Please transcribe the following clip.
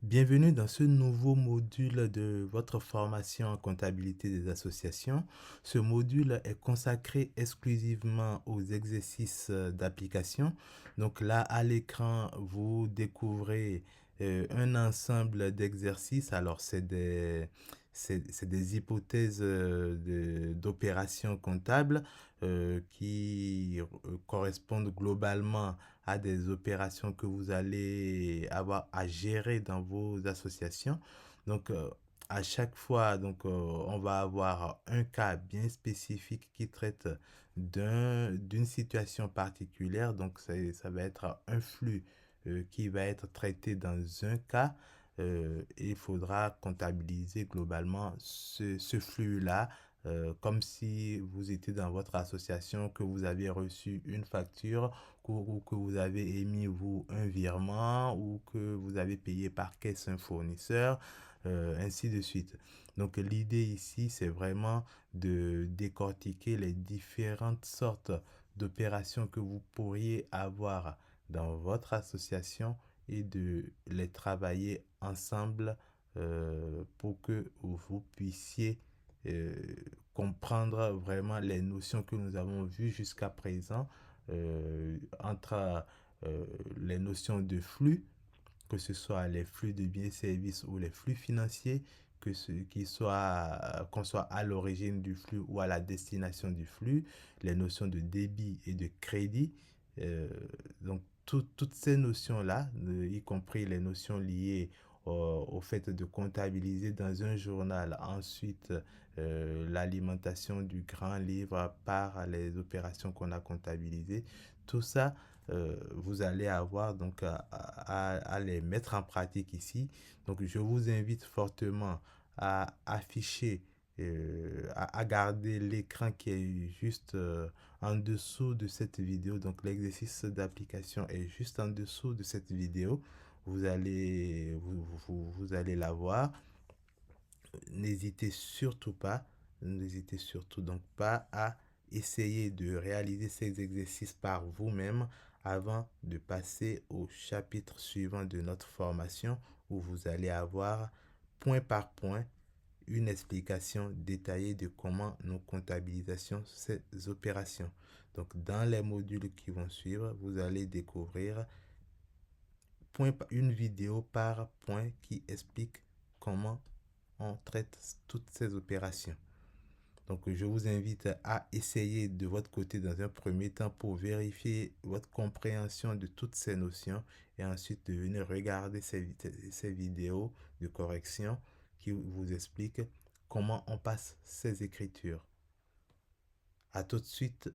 Bienvenue dans ce nouveau module de votre formation en comptabilité des associations. Ce module est consacré exclusivement aux exercices d'application. Donc là, à l'écran, vous découvrez un ensemble d'exercices. Alors, c'est des hypothèses d'opérations comptables qui correspondent globalement à des opérations que vous allez avoir à gérer dans vos associations. Donc, à chaque fois, on va avoir un cas bien spécifique qui traite d'une situation particulière. Donc, ça va être un flux qui va être traité dans un cas. Et il faudra comptabiliser globalement ce flux-là comme si vous étiez dans votre association, que vous avez reçu une facture ou que vous avez émis vous un virement ou que vous avez payé par caisse un fournisseur, ainsi de suite. Donc l'idée ici, c'est vraiment de décortiquer les différentes sortes d'opérations que vous pourriez avoir dans votre association et de les travailler ensemble pour que vous puissiez euh, comprendre vraiment les notions que nous avons vues jusqu'à présent entre les notions de flux, que ce soit les flux de biens et services ou les flux financiers, qu'on soit à l'origine du flux ou à la destination du flux, les notions de débit et de crédit. Euh, toutes ces notions-là, y compris les notions liées au fait de comptabiliser dans un journal, ensuite l'alimentation du grand livre par les opérations qu'on a comptabilisées, tout ça, vous allez avoir donc à les mettre en pratique ici. Donc, je vous invite fortement à afficher, à garder l'écran qui est juste en dessous de cette vidéo. Donc, l'exercice d'application est juste en dessous de cette vidéo. Vous allez la voir. N'hésitez surtout donc pas à essayer de réaliser ces exercices par vous-même avant de passer au chapitre suivant de notre formation où vous allez avoir point par point une explication détaillée de comment nous comptabilisons ces opérations. Donc dans les modules qui vont suivre, vous allez découvrir une vidéo par point qui explique comment on traite toutes ces opérations. Donc, je vous invite à essayer de votre côté dans un premier temps pour vérifier votre compréhension de toutes ces notions et ensuite de venir regarder ces vidéos de correction qui vous expliquent comment on passe ces écritures. À tout de suite